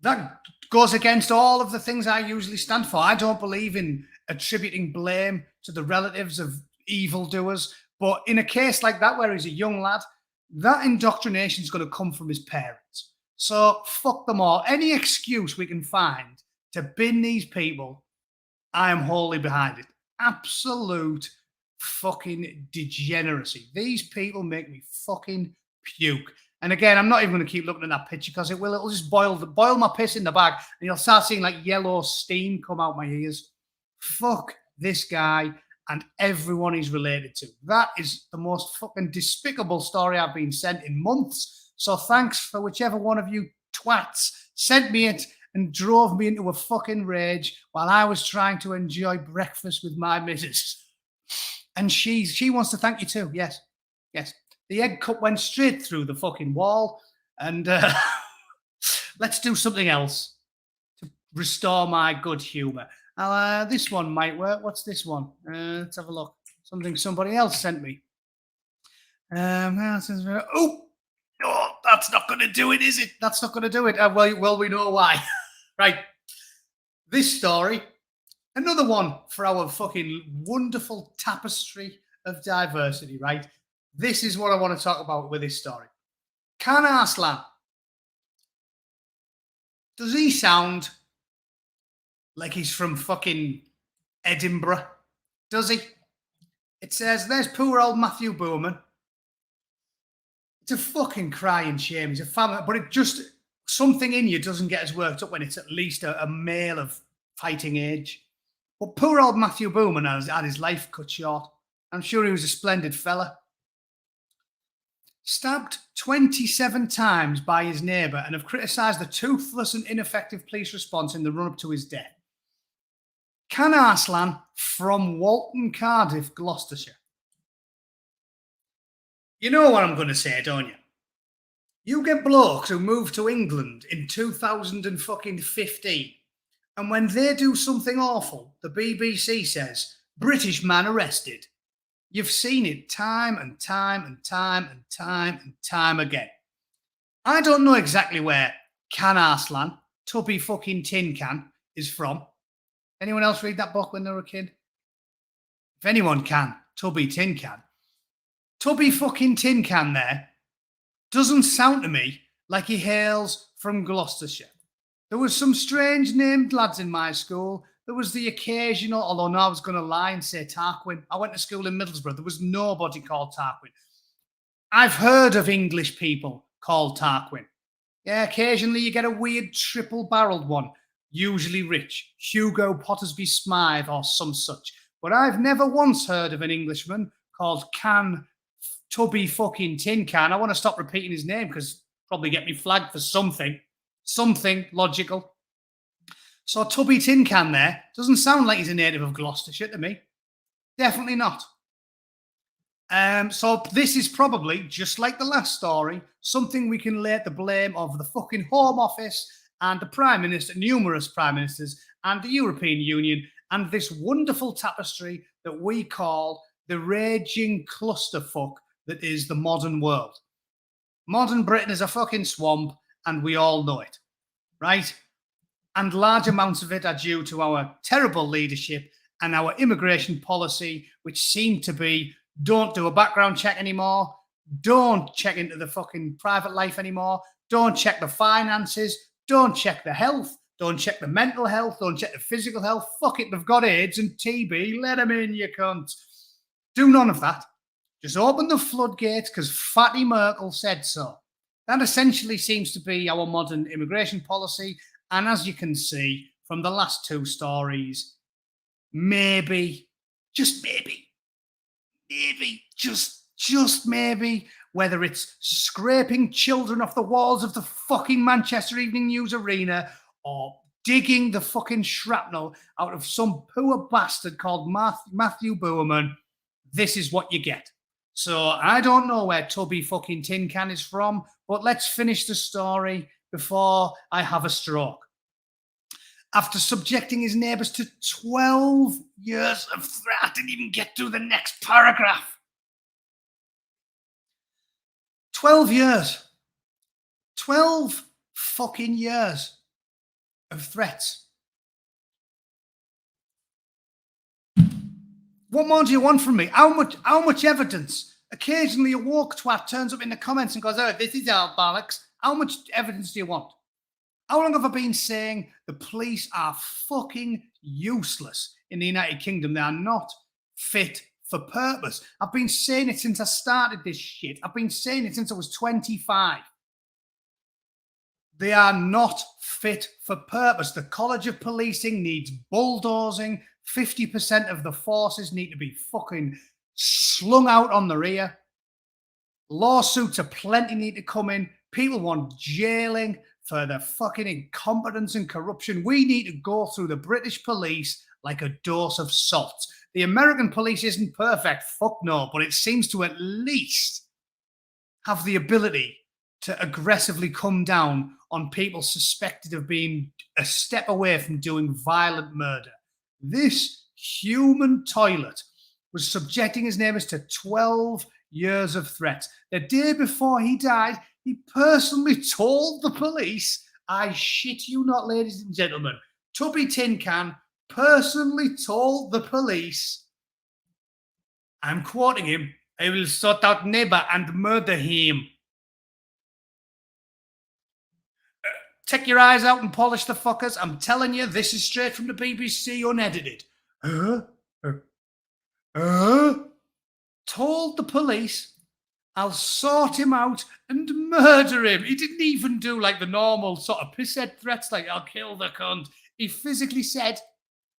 That goes against all of the things I usually stand for. I don't believe in attributing blame to the relatives of evildoers. But in a case like that, where he's a young lad, that indoctrination is going to come from his parents. So fuck them all. Any excuse we can find to bin these people, I am wholly behind it. Absolute fucking degeneracy. These people make me fucking puke. And again, I'm not even going to keep looking at that picture because it'll just boil my piss in the bag, and you'll start seeing like yellow steam come out my ears. Fuck this guy and everyone he's related to. That is the most fucking despicable story I've been sent in months. So thanks for whichever one of you twats sent me it and drove me into a fucking rage while I was trying to enjoy breakfast with my missus. And she wants to thank you too. Yes. The egg cup went straight through the fucking wall. And let's do something else to restore my good humour. This one might work. What's this one? Let's have a look. Something somebody else sent me. Oh, that's not going to do it, is it? That's not going to do it. Well, we know why. Right. This story, another one for our fucking wonderful tapestry of diversity, right? This is what I want to talk about with this story. Can Arslan, does he sound like he's from fucking Edinburgh? Does he? It says, there's poor old Matthew Bowman. It's a fucking crying shame. He's a family, but it just something in you doesn't get as worked up when it's at least a male of fighting age. But poor old Matthew Bowman had his life cut short. I'm sure he was a splendid fella. Stabbed 27 times by his neighbour and have criticised the toothless and ineffective police response in the run-up to his death. Can Arslan from Walton, Cardiff, Gloucestershire. You know what I'm going to say, don't you? You get blokes who moved to England in 2015, and when they do something awful, the BBC says, British man arrested. You've seen it time and time and time and time and time again. I don't know exactly where Can Arslan, Tubby fucking Tin Can, is from. Anyone else read that book when they were a kid? If anyone can, Tubby Tin Can. Tubby fucking Tin Can there doesn't sound to me like he hails from Gloucestershire. There was some strange named lads in my school. There was the occasional, although no, I was going to lie and say Tarquin. I went to school in Middlesbrough. There was nobody called Tarquin. I've heard of English people called Tarquin. Yeah, occasionally you get a weird triple-barreled one, usually rich, Hugo Pottersby Smythe or some such. But I've never once heard of an Englishman called Can Tubby fucking Tin Can. I want to stop repeating his name because probably get me flagged for something logical. So Tubby Tin Can there doesn't sound like he's a native of Gloucestershire to me. Definitely not. So this is probably, just like the last story, something we can lay at the blame of the fucking Home Office and the Prime Minister, numerous Prime Ministers, and the European Union, and this wonderful tapestry that we call the raging clusterfuck that is the modern world. Modern Britain is a fucking swamp, and we all know it, right? And large amounts of it are due to our terrible leadership and our immigration policy, which seem to be don't do a background check anymore, don't check into the fucking private life anymore, don't check the finances, don't check the health, don't check the mental health, don't check the physical health. Fuck it, they've got AIDS and TB, let them in, you cunt. Do none of that. Just open the floodgates because Fatty Merkel said so. That essentially seems to be our modern immigration policy. And as you can see from the last two stories, maybe, just maybe, just maybe, whether it's scraping children off the walls of the fucking Manchester Evening News Arena or digging the fucking shrapnel out of some poor bastard called Matthew Bowerman, this is what you get. So I don't know where Tubby fucking Tin Can is from, but let's finish the story before I have a stroke. After subjecting his neighbours to 12 years of threat, I didn't even get through the next paragraph. 12 years. 12 fucking years of threats. What more do you want from me? How much evidence? Occasionally a woke twat turns up in the comments and goes, oh, this is our bollocks. How much evidence do you want? How long have I been saying the police are fucking useless in the United Kingdom? They are not fit for purpose. I've been saying it since I started this shit. I've been saying it since I was 25. They are not fit for purpose. The College of Policing needs bulldozing. 50% of the forces need to be fucking slung out on the rear. Lawsuits aplenty need to come in. People want jailing for their fucking incompetence and corruption. We need to go through the British police like a dose of salt. The American police isn't perfect, fuck no, but it seems to at least have the ability to aggressively come down on people suspected of being a step away from doing violent murder. This human toilet was subjecting his neighbours to 12 years of threats. The day before he died, he personally told the police, I shit you not, ladies and gentlemen, Tubby Tin Can personally told the police, I'm quoting him, I will sort out neighbour and murder him. Take your eyes out and polish the fuckers. I'm telling you, this is straight from the BBC, unedited. Told the police, I'll sort him out and murder him. He didn't even do like the normal sort of pisshead threats like, I'll kill the cunt. He physically said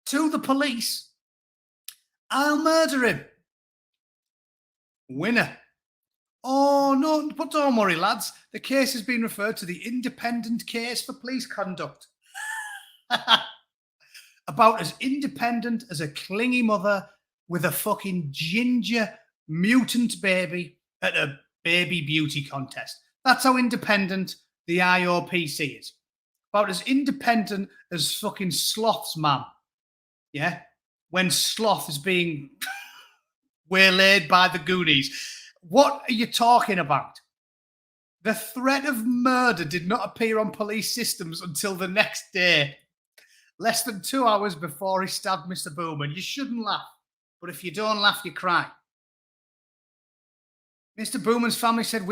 to the police, I'll murder him. Winner. Oh, no, but don't worry, lads. The case has been referred to the Independent Case for Police Conduct. About as independent as a clingy mother with a fucking ginger mutant baby at a baby beauty contest. That's how independent the IOPC is. About as independent as fucking Sloth's mum. Yeah? When Sloth is being waylaid by the Goonies. What are you talking about? The threat of murder did not appear on police systems until the next day. Less than 2 hours before he stabbed Mr. Booman. You shouldn't laugh. But if you don't laugh, you cry. Mr. Booman's family said,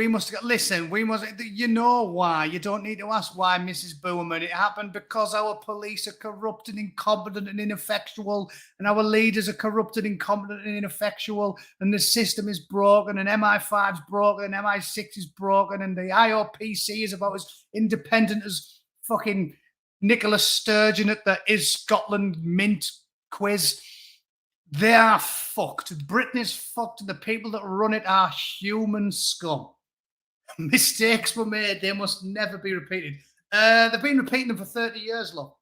you know why. You don't need to ask why, Mrs. Booman. It happened because our police are corrupt and incompetent and ineffectual, and our leaders are corrupted, incompetent and ineffectual, and the system is broken, and MI5's broken, and MI6 is broken, and the IOPC is about as independent as fucking Nicola Sturgeon at the Is Scotland Mint quiz. They are fucked. Britain is fucked, and the people that run it are human scum. Mistakes were made. They must never be repeated. They've been repeating them for 30 years, love.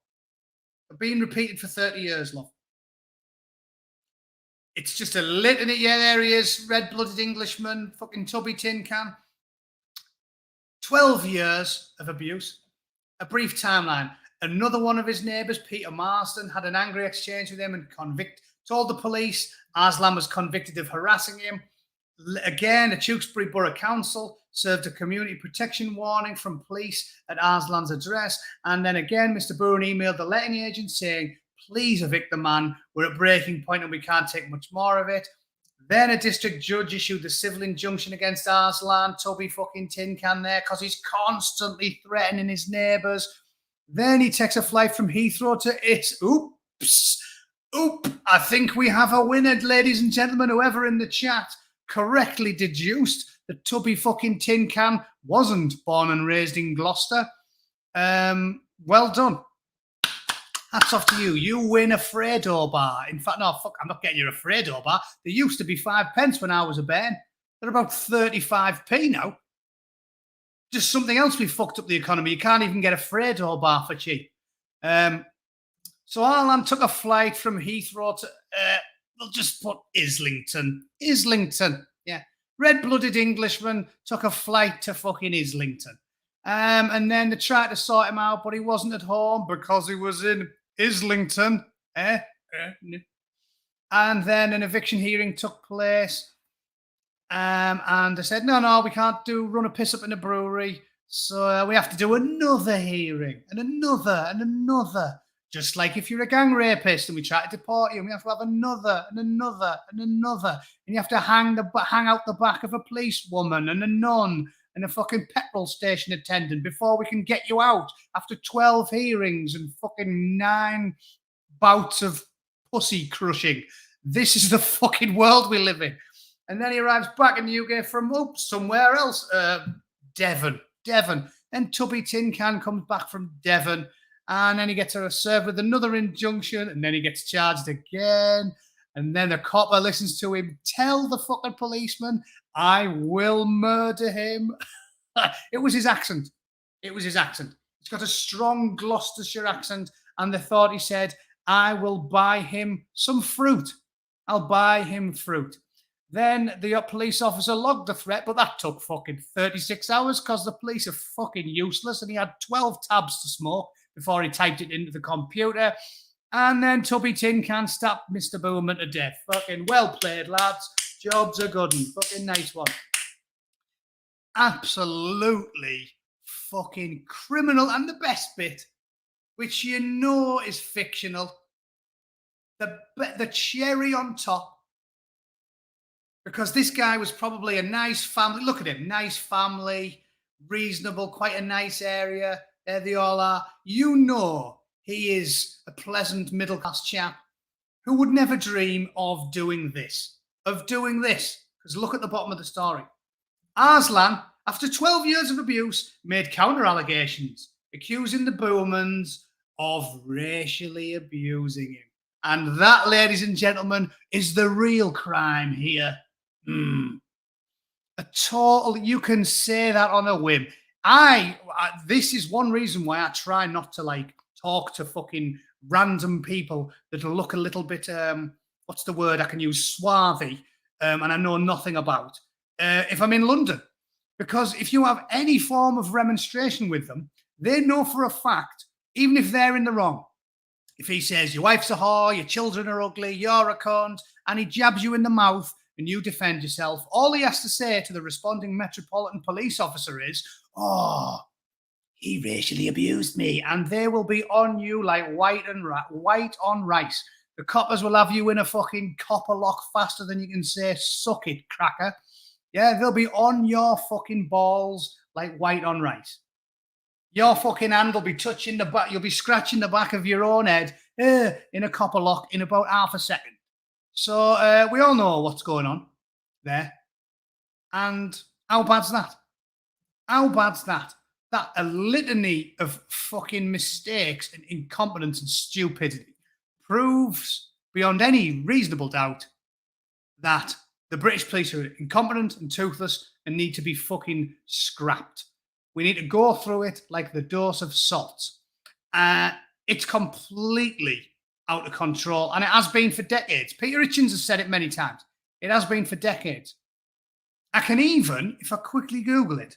They've been repeated for 30 years, love. It's just a litany. Yeah, there he is. Red-blooded Englishman, fucking tubby tin can. 12 years of abuse. A brief timeline. Another one of his neighbours, Peter Marston, had an angry exchange with him and told the police Arslan was convicted of harassing him. Again, the Tewkesbury Borough Council served a community protection warning from police at Arslan's address. And then again, Mr. Boone emailed the letting agent saying, please evict the man. We're at breaking point and we can't take much more of it. Then a district judge issued the civil injunction against Arslan, tubby fucking tin can there, because he's constantly threatening his neighbours. Then he takes a flight from Heathrow to I think we have a winner, ladies and gentlemen. Whoever in the chat correctly deduced that tubby fucking tin can wasn't born and raised in Gloucester. Well done. Hats off to you. You win a Fredo bar. In fact, no, fuck, I'm not getting you a Fredo bar. They used to be 5p when I was a bairn. They're about 35p now. Just something else we fucked up the economy. You can't even get a Fredo bar for cheap. So Alan took a flight from Heathrow to, we'll just put Islington. Islington, yeah. Red-blooded Englishman took a flight to fucking Islington. And then they tried to sort him out, but he wasn't at home because he was in Islington. And then an eviction hearing took place. And they said, no, we can't run a piss up in a brewery. So we have to do another hearing and another and another. Just like if you're a gang rapist and we try to deport you, and we have to have another and another and another. And you have to hang out the back of a policewoman and a nun and a fucking petrol station attendant before we can get you out after 12 hearings and fucking 9 bouts of pussy crushing. This is the fucking world we live in. And then he arrives back in the UK from somewhere else. Devon. Then Tubby Tin Can comes back from Devon. And then he gets served with another injunction. And then he gets charged again. And then the copper listens to him tell the fucking policeman, I will murder him. It was his accent. He's got a strong Gloucestershire accent. And they thought he said, I will buy him some fruit. I'll buy him fruit. Then the police officer logged the threat, but that took fucking 36 hours because the police are fucking useless. And he had 12 tabs to smoke before he typed it into the computer. And then Tubby Tin Can stabbed Mr. Booman to death. Fucking well played, lads. Job's a good one. Fucking nice one. Absolutely fucking criminal. And the best bit, which you know is fictional, the cherry on top, because this guy was probably a nice family. Look at him. Nice family, reasonable, quite a nice area. There they all are. You know he is a pleasant middle-class chap who would never dream of doing this. Because look at the bottom of the story. Arslan, after 12 years of abuse, made counter-allegations, accusing the Boomans of racially abusing him. And that, ladies and gentlemen, is the real crime here. A total, you can say that on a whim. This is one reason why I try not to like talk to fucking random people that'll look a little bit, what's the word I can use, swarthy, and I know nothing about. If I'm in London, because if you have any form of remonstration with them, they know for a fact, even if they're in the wrong, if he says your wife's a whore, your children are ugly, you're a cunt, and he jabs you in the mouth and you defend yourself, all he has to say to the responding Metropolitan Police officer is, oh, he racially abused me, and they will be on you like white on rice. The coppers will have you in a fucking copper lock faster than you can say, suck it, cracker. Yeah, they'll be on your fucking balls like white on rice. Your fucking hand will be touching the back, you'll be scratching the back of your own head in a copper lock in about half a second. So we all know what's going on there. And how bad's that? How bad's that? That a litany of fucking mistakes and incompetence and stupidity proves beyond any reasonable doubt that the British police are incompetent and toothless and need to be fucking scrapped. We need to go through it like the dose of salt. It's completely out of control, and it has been for decades. Peter Hitchens has said it many times. It has been for decades. I can even, if I quickly Google it,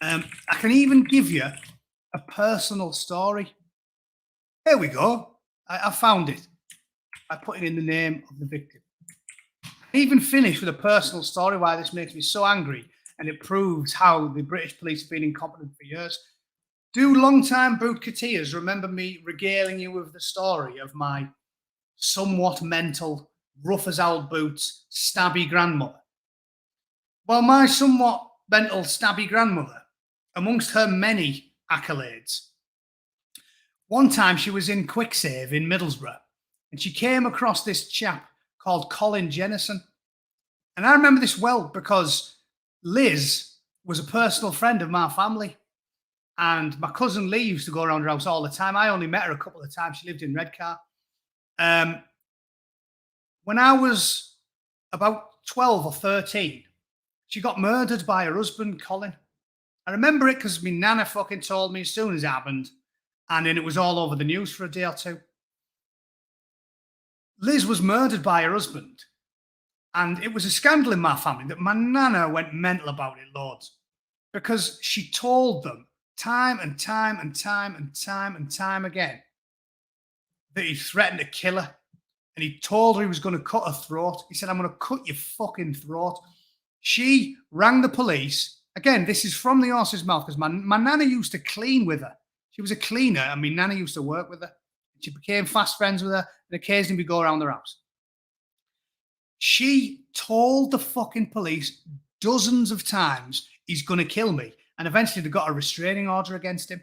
I can even give you a personal story. There we go. I found it. I put it in the name of the victim. I even finished with a personal story why this makes me so angry, and it proves how the British police have been incompetent for years. Do long-time bootketeers remember me regaling you with the story of my somewhat mental, rough-as-old boots, stabby grandmother? Well, my somewhat mental, stabby grandmother, amongst her many accolades, one time she was in Quicksave in Middlesbrough, and she came across this chap called Colin Jennison. And I remember this well because Liz was a personal friend of my family. And my cousin Lee used to go around her house all the time. I only met her a couple of times. She lived in Redcar. When I was about 12 or 13, she got murdered by her husband, Colin. I remember it because my nana fucking told me as soon as it happened. And then it was all over the news for a day or two. Liz was murdered by her husband. And it was a scandal in my family that my nana went mental about it, loads. Because she told them time and time and time and time and time again that he threatened to kill her. And he told her he was going to cut her throat. He said, I'm going to cut your fucking throat. She rang the police. Again, this is from the horse's mouth because my nana used to clean with her. She was a cleaner and my nana used to work with her. She became fast friends with her and occasionally we go around their house. She told the fucking police dozens of times he's going to kill me. And eventually they got a restraining order against him.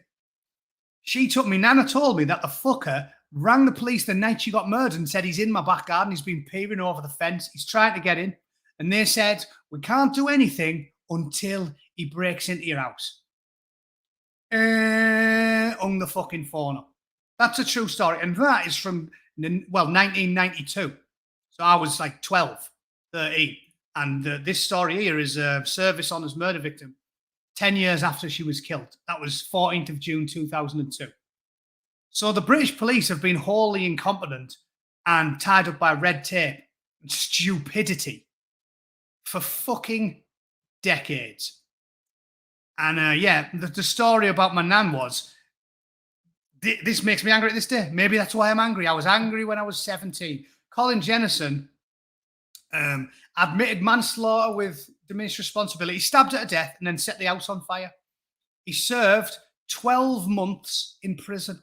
Nana told me that the fucker rang the police the night she got murdered and said he's in my back garden. He's been peering over the fence. He's trying to get in. And they said, we can't do anything until he breaks into your house. Hung the fucking phone up. That's a true story. And that is from, 1992. So I was like 12, 13. And this story here is a service honours murder victim 10 years after she was killed. That was 14th of June, 2002. So the British police have been wholly incompetent and tied up by red tape and stupidity for fucking decades. And the story about my nan was, this makes me angry at this day. Maybe that's why I'm angry. I was angry when I was 17. Colin Jennison admitted manslaughter with diminished responsibility, stabbed her to death, and then set the house on fire. He served 12 months in prison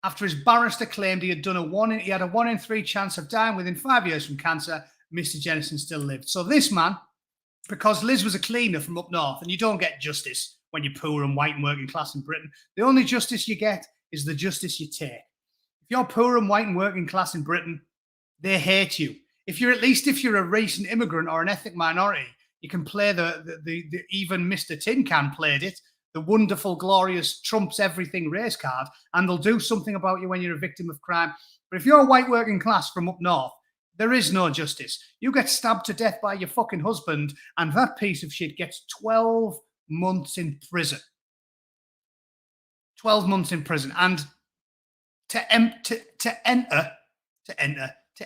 after his barrister claimed he had a 1 in 3 chance of dying within 5 years from cancer. Mr. Jennison still lived. So this man, because Liz was a cleaner from up north, and you don't get justice when you're poor and white and working class in Britain. The only justice you get is the justice you take. If you're poor and white and working class in Britain, they hate you. If you're a recent immigrant or an ethnic minority, You can play the even Mr. Tin Can played it, the wonderful, glorious, trumps everything race card, and they'll do something about you when you're a victim of crime. But if you're white working class from up north, there is no justice. You get stabbed to death by your fucking husband, and that piece of shit gets 12 months in prison. 12 months in prison. And to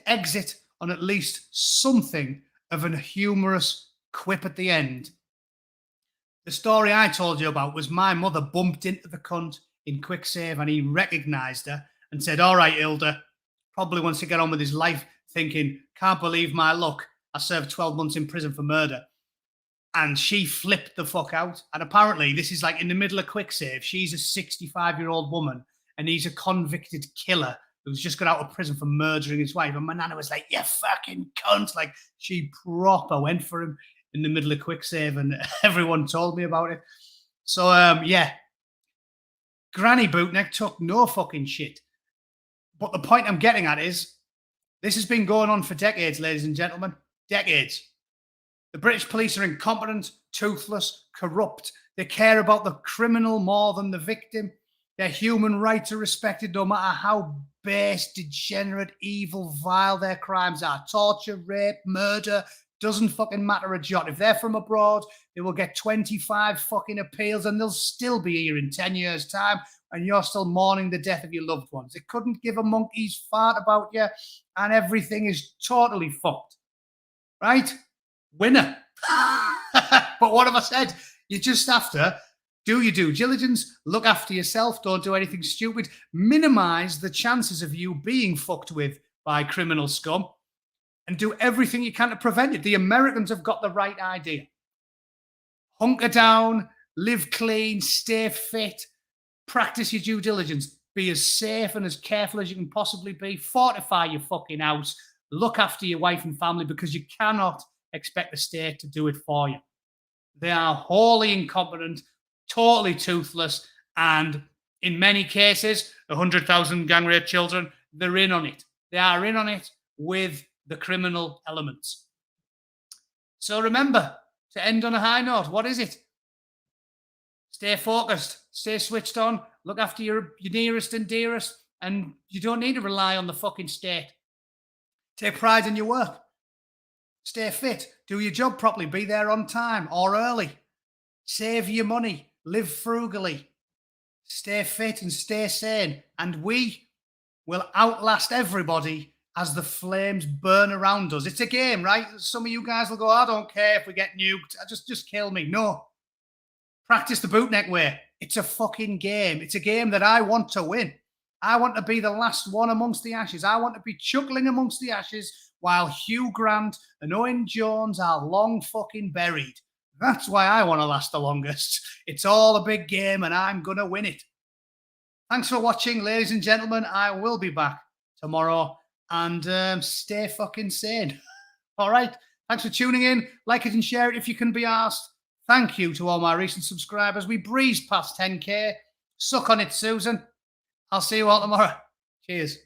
exit on at least something of a humorous quip at the end. The story I told you about was my mother bumped into the cunt in quick save, and he recognised her and said, "All right, Hilda," probably wants to get on with his life, thinking, "Can't believe my luck. I served 12 months in prison for murder." And she flipped the fuck out. And apparently this is like in the middle of quick save. She's a 65-year-old woman and he's a convicted killer who's just got out of prison for murdering his wife. And my nana was like, "You fucking cunt." Like, she proper went for him in the middle of quick save, and everyone told me about it. So, yeah. Granny Bootneck took no fucking shit. But the point I'm getting at is, this has been going on for decades, ladies and gentlemen. Decades. The British police are incompetent, toothless, corrupt. They care about the criminal more than the victim. Their human rights are respected no matter how base, degenerate, evil, vile their crimes are. Torture, rape, murder, doesn't fucking matter a jot. If they're from abroad, they will get 25 fucking appeals and they'll still be here in 10 years' time and you're still mourning the death of your loved ones. They couldn't give a monkey's fart about you and everything is totally fucked. Right? Winner. But what have I said? You just have to do your due diligence, look after yourself, don't do anything stupid, minimize the chances of you being fucked with by criminal scum, and do everything you can to prevent it. The Americans have got the right idea. Hunker down, live clean, stay fit, practice your due diligence, be as safe and as careful as you can possibly be, fortify your fucking house, look after your wife and family, because you cannot expect the state to do it for you. They are wholly incompetent, totally toothless, and in many cases, 100,000 gang rape children, they're in on it. They are in on it with the criminal elements. So remember, to end on a high note, what is it? Stay focused, stay switched on, look after your nearest and dearest, and you don't need to rely on the fucking state. Take pride in your work. Stay fit, do your job properly, be there on time or early. Save your money, live frugally, stay fit and stay sane, and we will outlast everybody as the flames burn around us. It's a game, right? Some of you guys will go, "I don't care if we get nuked, just kill me." No. Practice the Bootneck way. It's a fucking game. It's a game that I want to win. I want to be the last one amongst the ashes. I want to be chuckling amongst the ashes while Hugh Grant and Owen Jones are long fucking buried. That's why I want to last the longest. It's all a big game and I'm going to win it. Thanks for watching, ladies and gentlemen. I will be back tomorrow, and stay fucking sane. All right. Thanks for tuning in. Like it and share it if you can be asked. Thank you to all my recent subscribers. We breezed past 10K. Suck on it, Susan. I'll see you all tomorrow. Cheers.